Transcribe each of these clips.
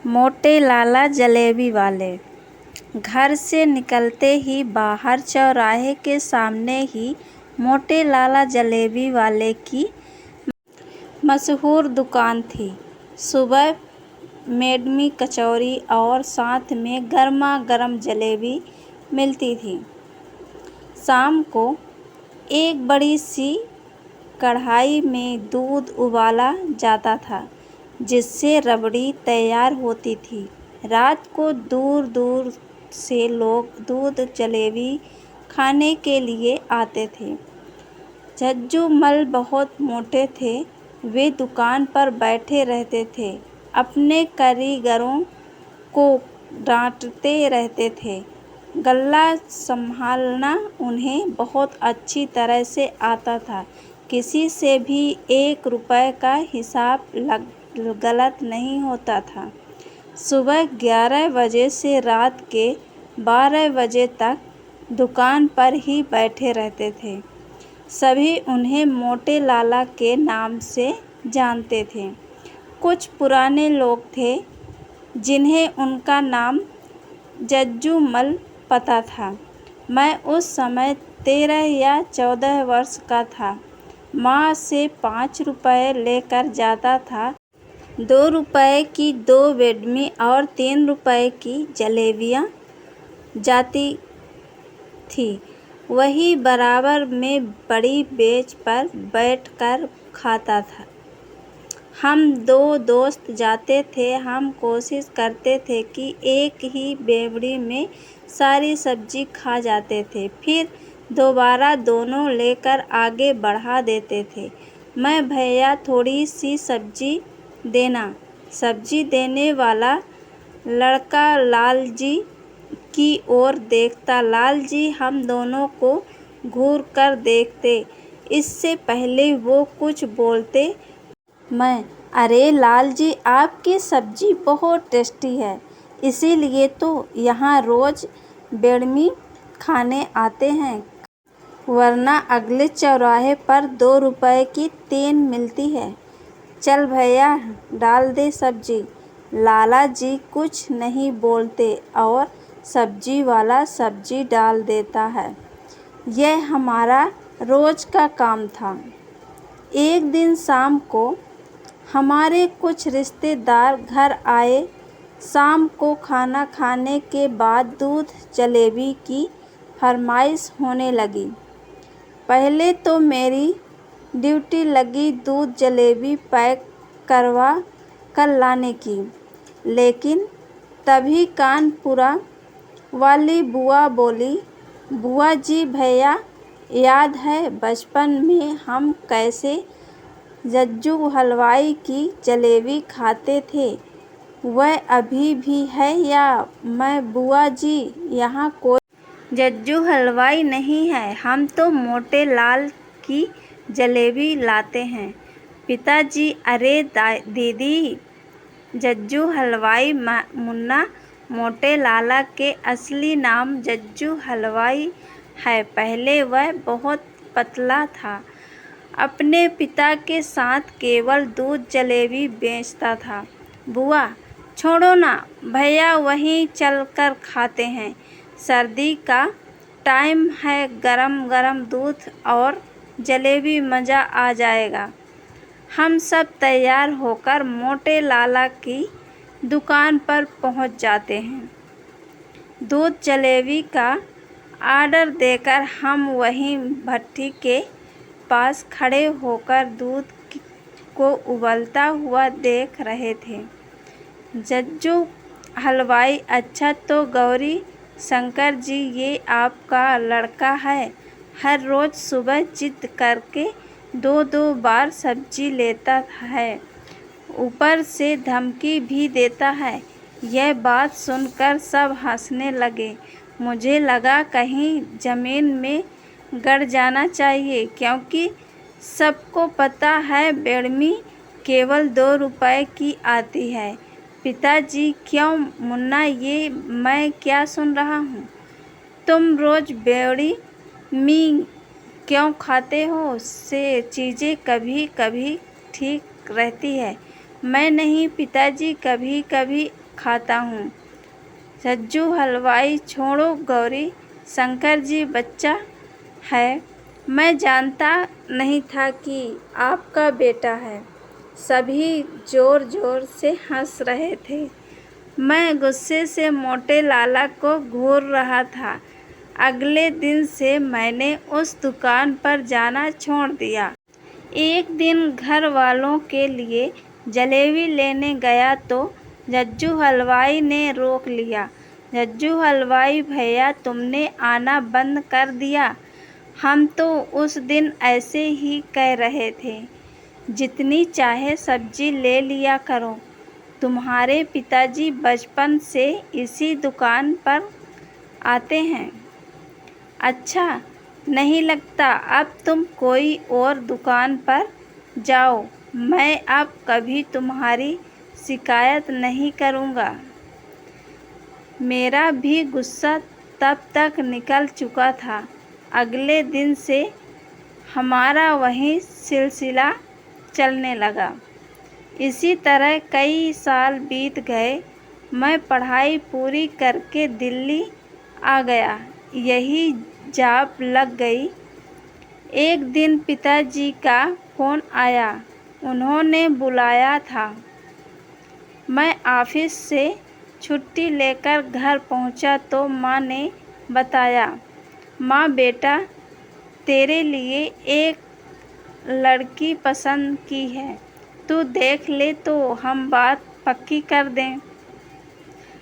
मोटे लाला जलेबी वाले। घर से निकलते ही बाहर चौराहे के सामने ही मोटे लाला जलेबी वाले की मशहूर दुकान थी। सुबह मेडमी कचौरी और साथ में गर्मा गर्म जलेबी मिलती थी। शाम को एक बड़ी सी कढ़ाई में दूध उबाला जाता था, जिससे रबड़ी तैयार होती थी। रात को दूर दूर से लोग दूध जलेबी खाने के लिए आते थे। जज्जू मल बहुत मोटे थे। वे दुकान पर बैठे रहते थे, अपने कारीगरों को डांटते रहते थे। गल्ला संभालना उन्हें बहुत अच्छी तरह से आता था। किसी से भी 1 रुपए का हिसाब गलत नहीं होता था। सुबह 11 बजे से रात के 12 बजे तक दुकान पर ही बैठे रहते थे। सभी उन्हें मोटे लाला के नाम से जानते थे। कुछ पुराने लोग थे जिन्हें उनका नाम जज्जू मल पता था। मैं उस समय 13 या 14 वर्ष का था। माँ से 5 रुपए लेकर जाता था। 2 रुपए की 2 बेडमी और 3 रुपए की जलेबियाँ जाती थी। वही बराबर में बड़ी बेंच पर बैठकर खाता था। हम 2 दोस्त जाते थे। हम कोशिश करते थे कि एक ही बेवड़ी में सारी सब्जी खा जाते थे, फिर दोबारा दोनों लेकर आगे बढ़ा देते थे। मैं भैया थोड़ी सी सब्जी देना। सब्जी देने वाला लड़का लालजी की ओर देखता। लालजी हम दोनों को घूर कर देखते। इससे पहले वो कुछ बोलते, मैं, अरे लालजी, आपकी सब्जी बहुत टेस्टी है, इसीलिए तो यहाँ रोज बेडमी खाने आते हैं, वरना अगले चौराहे पर 2 रुपए की 3 मिलती है। चल भैया, डाल दे सब्जी। लाला जी कुछ नहीं बोलते और सब्जी वाला सब्जी डाल देता है। यह हमारा रोज का काम था। एक दिन शाम को हमारे कुछ रिश्तेदार घर आए। शाम को खाना खाने के बाद दूध जलेबी की फरमाइश होने लगी। पहले तो मेरी ड्यूटी लगी दूध जलेबी पैक करवा कर लाने की, लेकिन तभी कानपुरा वाली बुआ बोली, बुआ जी, भैया याद है बचपन में हम कैसे जज्जू हलवाई की जलेबी खाते थे? वह अभी भी है या? मैं, बुआ जी, यहाँ कोई जज्जू हलवाई नहीं है, हम तो मोटे लाल की जलेबी लाते हैं। पिताजी, अरे दीदी, जज्जू हलवाई मुन्ना मोटे लाला के असली नाम जज्जू हलवाई है। पहले वह बहुत पतला था। अपने पिता के साथ केवल दूध जलेबी बेचता था। बुआ, छोड़ो ना, भैया वहीं चलकर खाते हैं। सर्दी का टाइम है, गरम गरम दूध और जलेबी, मज़ा आ जाएगा। हम सब तैयार होकर मोटे लाला की दुकान पर पहुंच जाते हैं। दूध जलेबी का ऑर्डर देकर हम वहीं भट्टी के पास खड़े होकर दूध को उबलता हुआ देख रहे थे। जज्जू हलवाई, अच्छा तो गौरी शंकर जी ये आपका लड़का है, हर रोज़ सुबह जिद करके 2-2 बार सब्जी लेता है, ऊपर से धमकी भी देता है। यह बात सुनकर सब हंसने लगे। मुझे लगा कहीं ज़मीन में गड़ जाना चाहिए, क्योंकि सबको पता है बेडमी केवल 2 रुपए की आती है। पिताजी, क्यों मुन्ना, ये मैं क्या सुन रहा हूँ? तुम रोज़ बेवड़ी मी क्यों खाते हो? से चीज़ें कभी कभी ठीक रहती है। मैं नहीं पिताजी, कभी कभी खाता हूँ। जज्जू हलवाई, छोड़ो गौरी, शंकर जी बच्चा है, मैं जानता नहीं था कि आपका बेटा है। सभी जोर जोर से हंस रहे थे। मैं गुस्से से मोटे लाला को घूर रहा था। अगले दिन से मैंने उस दुकान पर जाना छोड़ दिया। एक दिन घर वालों के लिए जलेबी लेने गया तो जज्जू हलवाई ने रोक लिया। जज्जू हलवाई भैया, तुमने आना बंद कर दिया। हम तो उस दिन ऐसे ही कह रहे थे, जितनी चाहे सब्जी ले लिया करो। तुम्हारे पिताजी बचपन से इसी दुकान पर आते हैं। अच्छा नहीं लगता अब तुम कोई और दुकान पर जाओ। मैं अब कभी तुम्हारी शिकायत नहीं करूँगा। मेरा भी गुस्सा तब तक निकल चुका था। अगले दिन से हमारा वही सिलसिला चलने लगा। इसी तरह कई साल बीत गए। मैं पढ़ाई पूरी करके दिल्ली आ गया। यही जॉब लग गई। एक दिन पिताजी का फ़ोन आया। उन्होंने बुलाया था। मैं ऑफिस से छुट्टी लेकर घर पहुंचा तो माँ ने बताया, माँ बेटा, तेरे लिए एक लड़की पसंद की है, तू देख ले तो हम बात पक्की कर दें।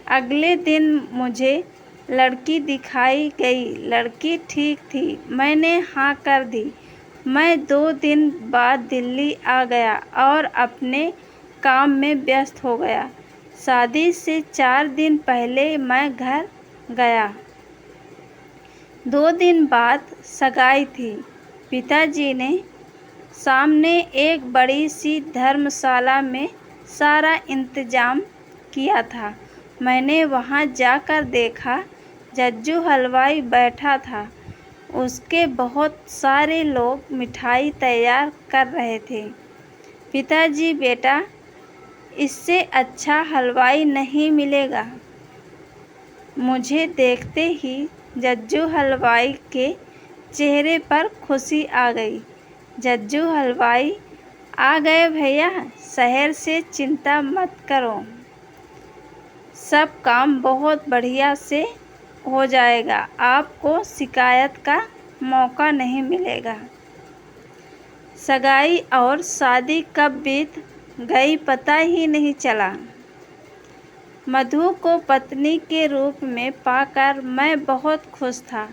अगले दिन मुझे लड़की दिखाई गई। लड़की ठीक थी। मैंने हाँ कर दी। मैं 2 दिन बाद दिल्ली आ गया और अपने काम में व्यस्त हो गया। शादी से 4 दिन पहले मैं घर गया। 2 दिन बाद सगाई थी। पिताजी ने सामने एक बड़ी सी धर्मशाला में सारा इंतजाम किया था। मैंने वहां जाकर देखा, जज्जू हलवाई बैठा था। उसके बहुत सारे लोग मिठाई तैयार कर रहे थे। पिताजी, बेटा, इससे अच्छा हलवाई नहीं मिलेगा। मुझे देखते ही जज्जू हलवाई के चेहरे पर खुशी आ गई। जज्जू हलवाई, आ गए भैया, शहर से चिंता मत करो, सब काम बहुत बढ़िया से हो जाएगा। आपको शिकायत का मौका नहीं मिलेगा। सगाई और शादी कब बीत गई पता ही नहीं चला। मधु को पत्नी के रूप में पाकर मैं बहुत खुश था।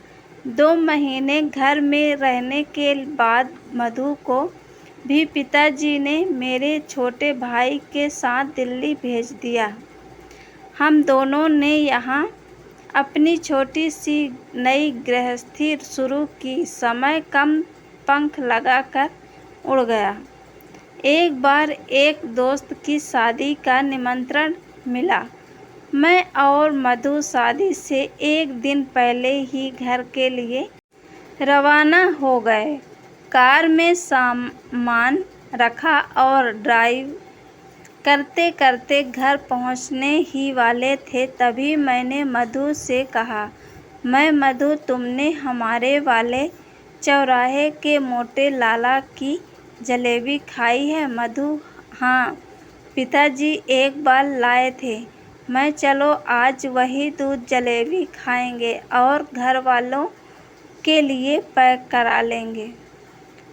2 महीने घर में रहने के बाद मधु को भी पिताजी ने मेरे छोटे भाई के साथ दिल्ली भेज दिया। हम दोनों ने यहाँ अपनी छोटी सी नई गृहस्थी शुरू की। समय कम पंख लगाकर उड़ गया। एक बार एक दोस्त की शादी का निमंत्रण मिला। मैं और मधु शादी से 1 दिन पहले ही घर के लिए रवाना हो गए। कार में सामान रखा और ड्राइव करते करते घर पहुंचने ही वाले थे, तभी मैंने मधु से कहा, मैं मधु, तुमने हमारे वाले चौराहे के मोटे लाला की जलेबी खाई है? मधु, हाँ, पिताजी एक बार लाए थे। मैं, चलो आज वही दूध जलेबी खाएंगे और घर वालों के लिए पैक करा लेंगे।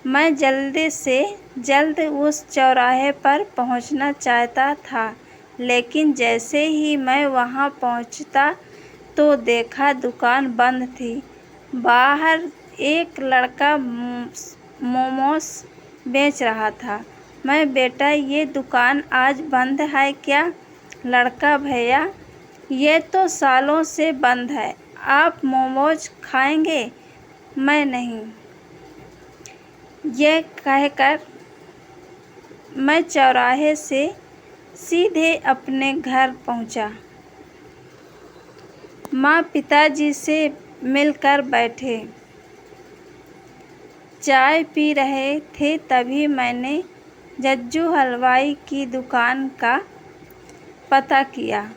मैं जल्द से जल्द उस चौराहे पर पहुंचना चाहता था, लेकिन जैसे ही मैं वहां पहुंचता तो देखा दुकान बंद थी। बाहर एक लड़का मोमोस बेच रहा था। मैं, बेटा, ये दुकान आज बंद है क्या? लड़का, भैया, ये तो सालों से बंद है। आप मोमोज खाएंगे? मैं, नहीं। यह कहकर मैं चौराहे से सीधे अपने घर पहुंचा। माँ पिताजी से मिलकर बैठे चाय पी रहे थे, तभी मैंने जज्जू हलवाई की दुकान का पता किया।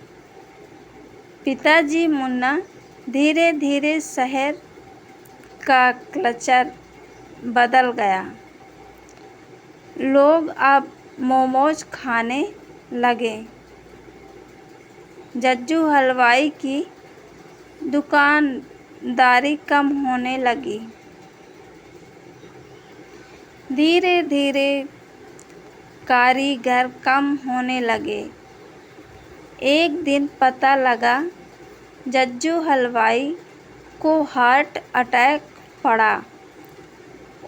पिताजी मुन्ना धीरे धीरे शहर का कल्चर बदल गया। लोग अब मोमोज खाने लगे। जज्जू हलवाई की दुकानदारी कम होने लगी। धीरे धीरे कारीगर कम होने लगे। एक दिन पता लगा जज्जू हलवाई को हार्ट अटैक पड़ा।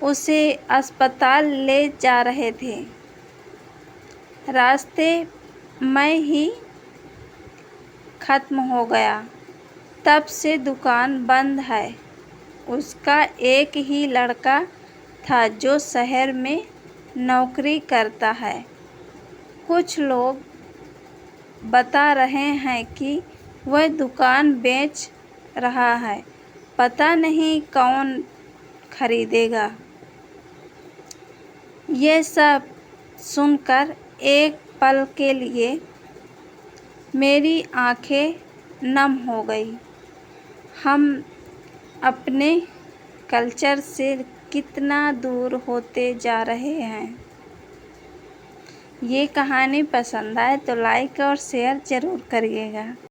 उसे अस्पताल ले जा रहे थे। रास्ते में ही खत्म हो गया। तब से दुकान बंद है। उसका एक ही लड़का था जो शहर में नौकरी करता है। कुछ लोग बता रहे हैं कि वह दुकान बेच रहा है। पता नहीं कौन खरीदेगा। ये सब सुनकर एक पल के लिए मेरी आंखें नम हो गई। हम अपने कल्चर से कितना दूर होते जा रहे हैं। ये कहानी पसंद आए तो लाइक और शेयर ज़रूर करिएगा।